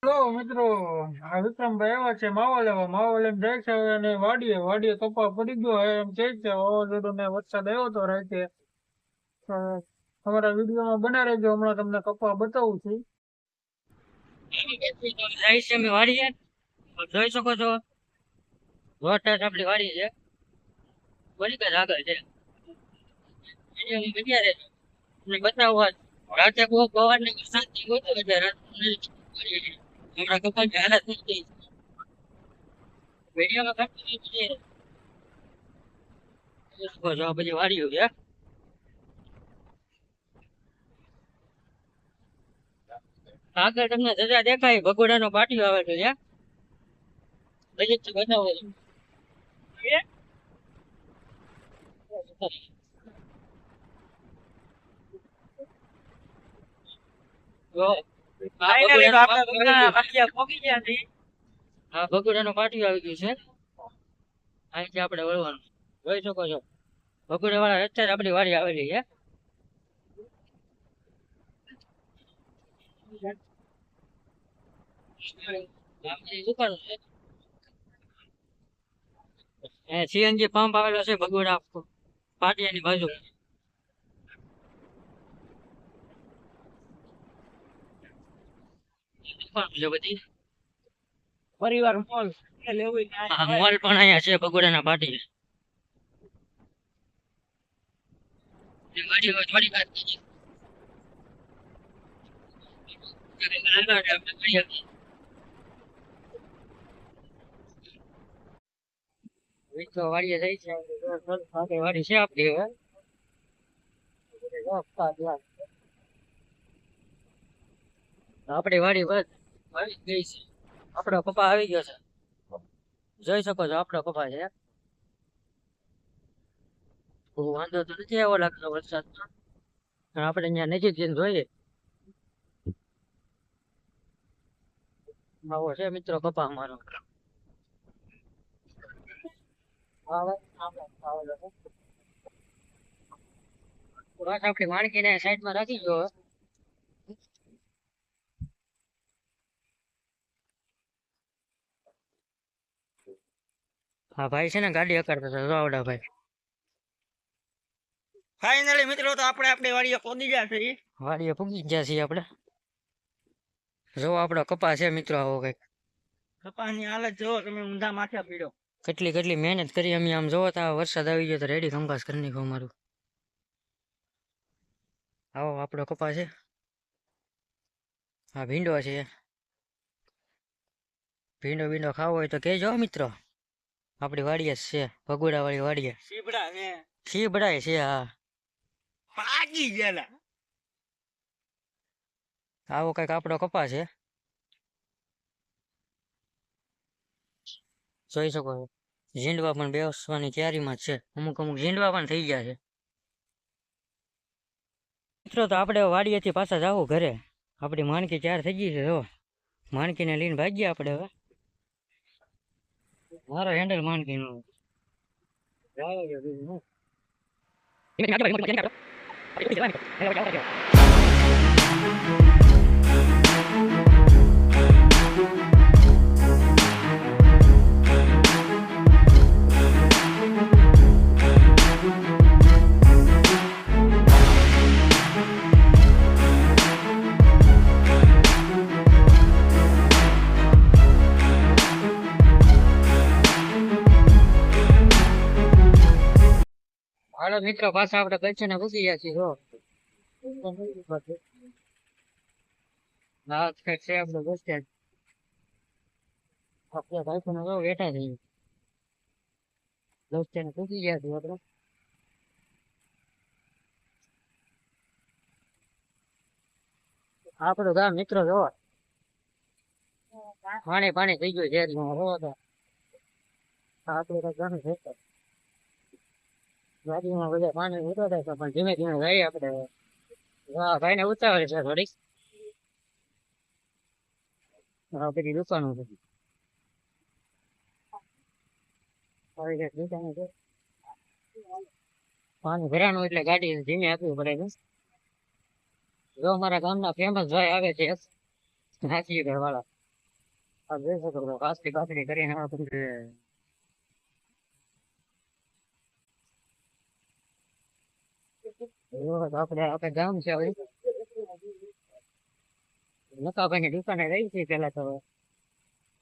Hello મિત્રો, આ વિક્રમભાઈ આવ્યા છે માવો લેવા. માવો લઈને જાય છે હવે અને વાડીએ વાડીએ કપા પડી ગયો હે એમ કે છે. વાવાઝોડું ને વરસાદ આવ્યો તો રાતે. તો અમારા વિડીયોમાં બના રહેજો, હમણાં તમને કપા બતાવું છું. જાય છે અમે વાડીએ જોઈ શકો છો. રોડ આપણી વાડી છે, બની કઈ આગળ છે. બન્યા રહેજો તમને બતાવવા. રાતે બહુ પવન ને વરસાદ થી ગયો એટલે હમણાં કપા ની હાલત નથી. વિડીયોમાં કાઢી છે આ બધી વાડીઓ છે. આગળ તમને ધજા દેખાય, ભગોડાનો પાટિયો આવે છે. બજેટ બતાવો ભગોડાનો પાટિયો આવી ગયું છે. અહીંથી આપણે વળવાનું જોઈ શકો છો. ભગોડા વાળા રસ્તે આપણી વાડી આવેલી છે. દુકાન છે, સીએનજી પંપ આવેલો છે ભગોડા પાટિયાની બાજુ. પરિવાર મોલ મોલ પણ અહીંયા છે ભગોડાના પાટી. વાડીએ જાય છે વાડી છે આપડી. હવે આપડી વાડી બસ આવી ગઈ છે. આપડો કપા આવી ગયો છે, જોઈ શકો છો. આપડો કપા છે. વાંધો તો નથી એવો લાગતો વરસાદ, આપડે અહીંયા નજીક જઈને જોઈએ. આવો છે મિત્રો કપા અમારો. આપડી વાણકી ને સાઈડ માં રાખી દો. હા ભાઈ છે ને ગાડી અકારતા હતા, આવડા ભાઈ. ફાઇનલી મિત્રો તો આપણે વાડીએ પહોંચી ગયા છે. વાડીએ પૂગી ગયા છીએ આપણે. જો આપણો કપા છે મિત્રો, આવો કઈક. કપાની હાલત જો તમે, ઊંધા માથે પીડો. કેટલી મહેનત કરી અમે. આમ જોવો તો વરસાદ આવી ગયો તો રેડી કંપાસ કરી નાખ્યું અમારું. આવો આપણો કપા છે. હા ભીંડો છે. ભીંડો ખાવો હોય તો કહેજો મિત્રો. આપડી વાડીએ છે, ભગોડા વાળી વાડીએ. શીબડા છે. હા પાકી ગયેલા. આવો કઈક આપણો કપા છે, જોઈ શકો છો. ઝીંડવા પણ બેસવાની તૈયારીમાં જ છે. અમુક ઝીંડવા પણ થઈ ગયા છે મિત્રો. તો આપણે વાડીએથી પાછા જાવું ઘરે. આપણી માણકી તૈયાર થઈ ગઈ છે. જો માણકીને લઈને ભાગીએ આપણે હવે. મારો હેન્ડલ માણકીનું. હાલો મિત્રો, પાછા આપણે કચ્છને પૂછી ગયા છીએ. જો હા છે આપણો બસ સ્ટેન્ડ. આપણે ભાઈ જો બેઠા છીએ બસ સ્ટેન્ડ પૂછી ગયા છીએ આપણે. આપણું ગામ મિત્રો જો પાણી થઈ ગયું છે. આપણું ગામ છે, ગાડીમાં બધા પાણી ઉતરતા છે, પણ ધીમે ધીમે જઈએ આપણે. ભાઈ ને ઉતાવળ છે થોડીક. બધી દુકાનો છે. પાણી ભરાનું એટલે ગાડી ધીમે આપવી પડે છે. જો અમારા ગામના ફેમસ ભાઈ આવે છે, હાથી વાળા. આ જોઈ શકો છો કાચરી કાચરી કરીને આ બધું આપણે ગામ છે હવે નકાભાઈ ની દુકાને રહી છે પેલા તો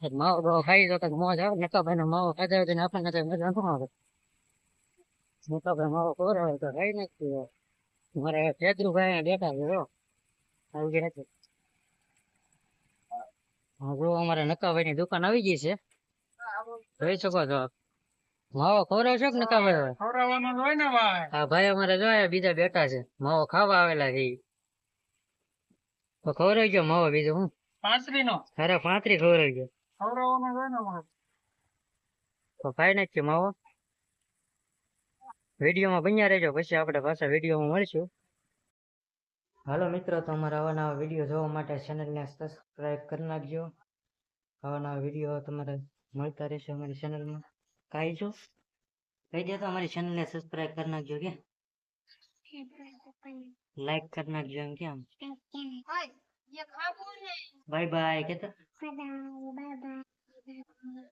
માવો બાવો ખાઈ તો કંઈક મોજ આવે નકાભાઈ નો માવો ખાધા હોય તો આપણને કઈ મજા ન આવે નકાભાઈ માવો ખવડાવે તો ખાઈ નાખી મારે ચેતરુભાઈ બેઠા છે જો આવી ગયા છે હા જો અમારે નકાભાઈ ની દુકાન આવી ગઈ છે જોઈ શકો છો માવો ખવડાવશો કે નકાભાઈ હવે ખવડાવવાનું જ હોય ને ભાઈ. હા ભાઈ અમારે જોયા બીજા બેઠા છે માવો ખાવા આવેલા છે ઈ. તો ખવડાવી ગયો માવો બીજું હું પાંચરીનો અરે 35 ખવડાવી ગયો ખવડાવવાનું જ હોય ને ભાઈ. તો ખાઈ નાખીએ માવો વિડીયોમાં બન્યા રહેજો પછી આપણે પાછા વિડીયોમાં મળશું હાલો મિત્રો તો અમારા આવા નવા વિડીયો જોવા માટે ચેનલને સબસ્ક્રાઇબ કરી નાખજો આવા નવા વિડીયો તમારે મળતા રહેશે અમારી ચેનલમાં કાંઈ જો કહી દે તો અમારી ચેનલને સબસ્ક્રાઇબ કરી નાખજો કે લાઈક કરી નાખજો એમ કેમ બાય બાય કેતા Bye bye.